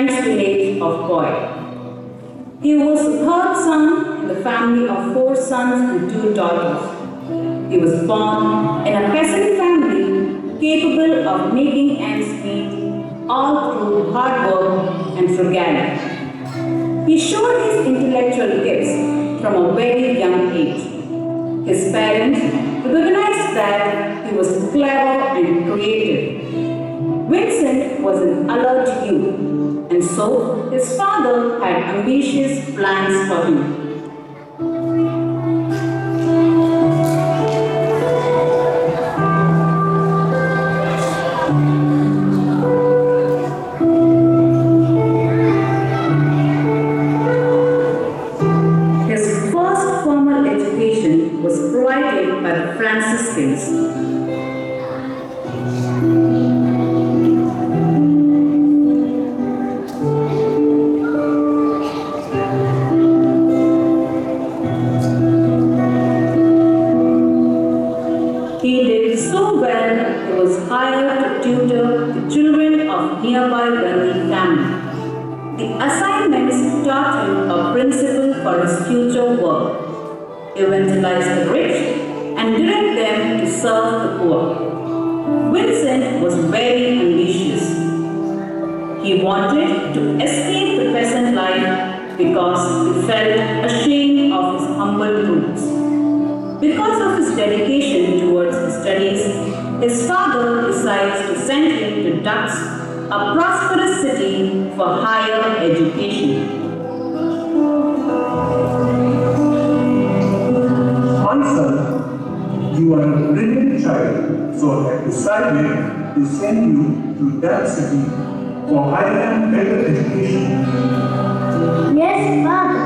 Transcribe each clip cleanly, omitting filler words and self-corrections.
French village of Coy. He was the third son in the family of four sons and two daughters. He was born in a peasant family capable of making ends meet all through hard work and frugality. He showed his intellectual gifts from a very young age. His parents recognized that he was clever and creative. Vincent was an alert youth, and so his father had ambitious plans for him. His first formal education was provided by the Franciscans. He did so well he was hired to tutor the children of nearby wealthy families. The assignments taught him a principle for his future work: evangelize the rich and direct them to serve the poor. Vincent was very ambitious. He wanted to escape the peasant life because he felt ashamed of his humble roots. Because of his dedication towards his studies, his father decides to send him to Dux, a prosperous city, for higher education. My son, you are a brilliant child, so I have decided to send you to that city for higher and better education. Yes, Father.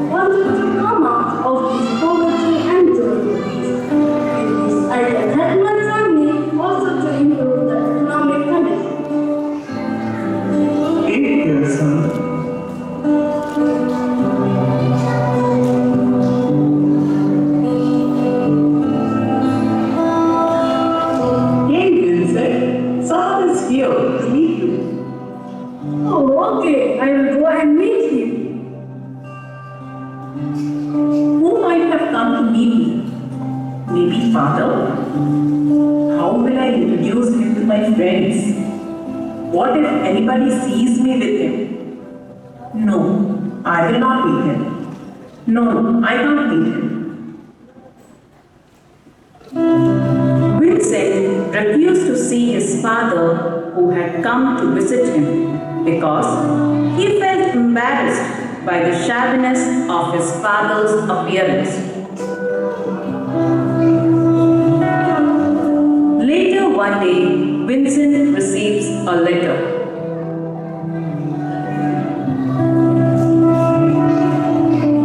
I wanted to come out of this poverty and join the peace. With this, I can help my family also to improve the economic condition. Take care, son. Hey, Vincent, someone is here to meet you. Oh, okay. I will go and meet him. Who might have come to meet me? Maybe father? How will I introduce him to my friends? What if anybody sees me with him? No, I will not meet him. No, I can't meet him. Vincent refused to see his father, who had come to visit him, because he felt embarrassed by the shabbiness of his father's appearance. Later one day, Vincent receives a letter.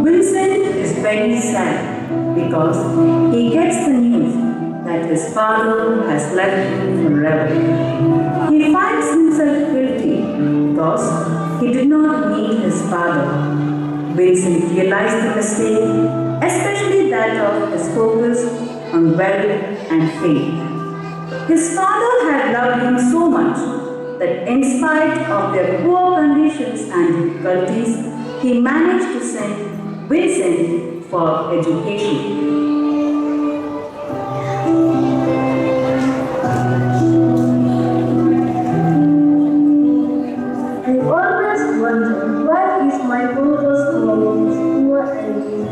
Vincent is very sad because he gets the news that his father has left him forever. He finds himself guilty because he did not meet his father. Vincent realized the mistake, especially that of his focus on wealth and fame. His father had loved him so much that in spite of their poor conditions and difficulties, he managed to send Vincent for education. I always wondered what is my purpose among these poor and needy.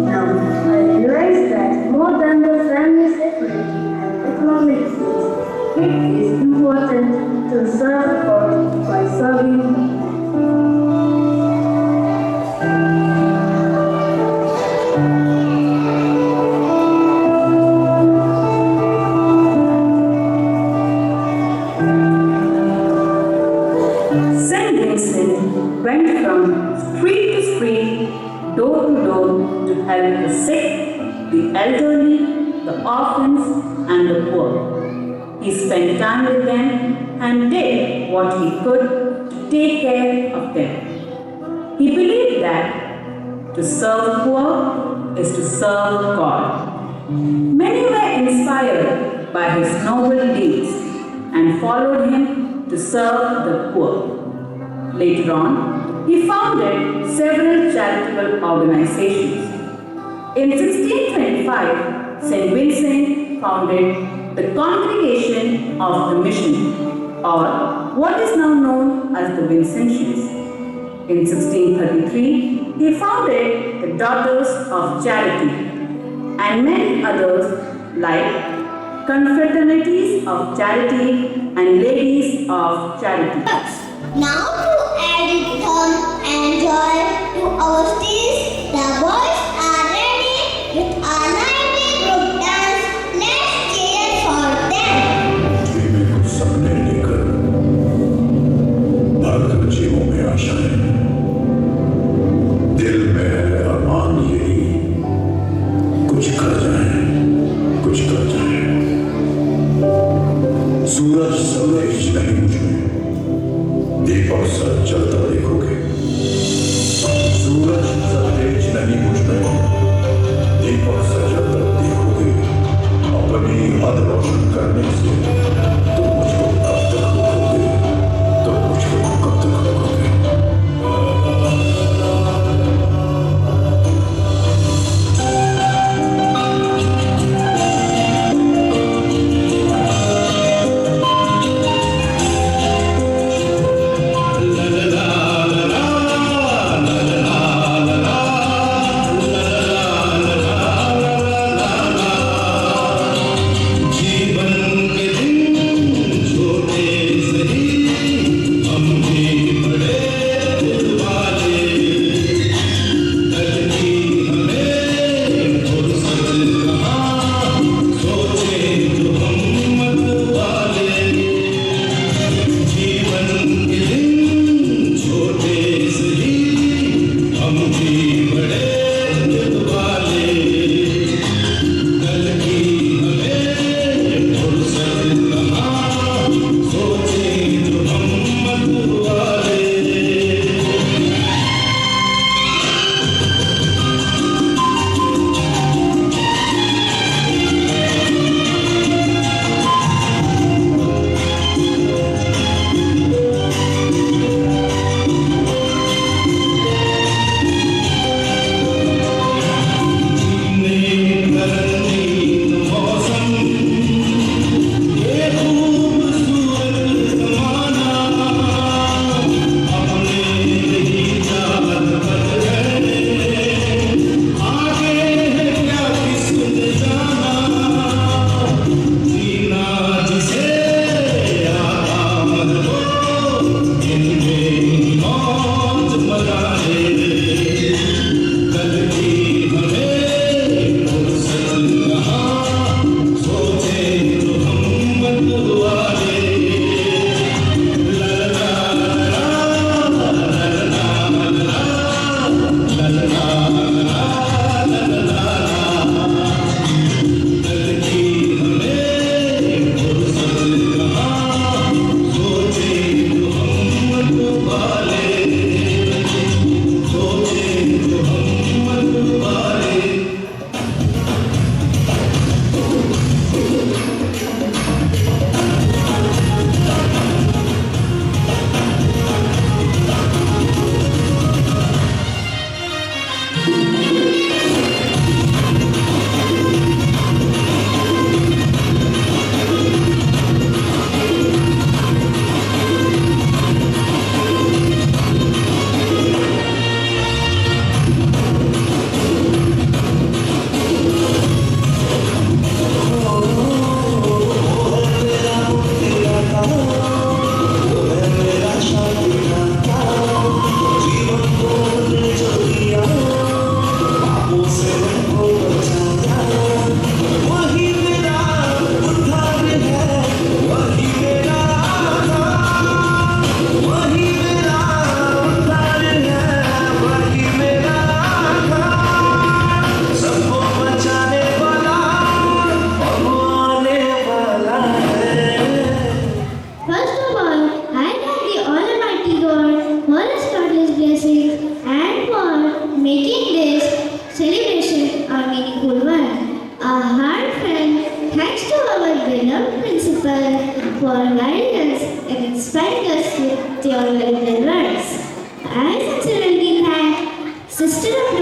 Now I realize that more than the family security and economic needs, it is important to serve God by serving Him. Saint Vincent went from street to street, door to door to help the sick, the elderly, the orphans, and the poor. He spent time with them and did what he could to take care of them. He believed that to serve poor is to serve God. Many were inspired by his noble deeds and followed him to serve the poor. Later on, he founded several charitable organizations. In 1625, St. Vincent founded the Congregation of the Mission, or what is now known as the Vincentians. In 1633, he founded the Daughters of Charity and many others like Confraternities of Charity and Ladies of Charity. Now to add fun and joy to our stage, the boys are ready with a lively group dance. Let's cheer for them. में कुछ सपने लेकर भरकर जीवों में आशाएं, दिल में है अरमान यही, कुछ कर जाए, कुछ कर जाए। सूरज संदेश नहीं मुझमें, दीपक सा जलता देखोगे।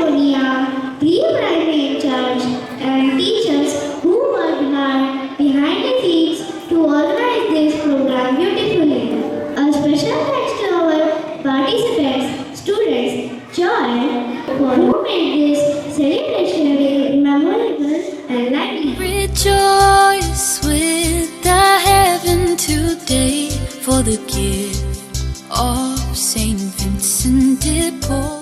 Antonia, pre-primary in charge, and teachers who worked hard behind the scenes to organize this program beautifully. A special thanks to our participants, students, Joy, for who made this celebration very memorable and lively. Rejoice with the heaven today for the gift of Saint Vincent de Paul.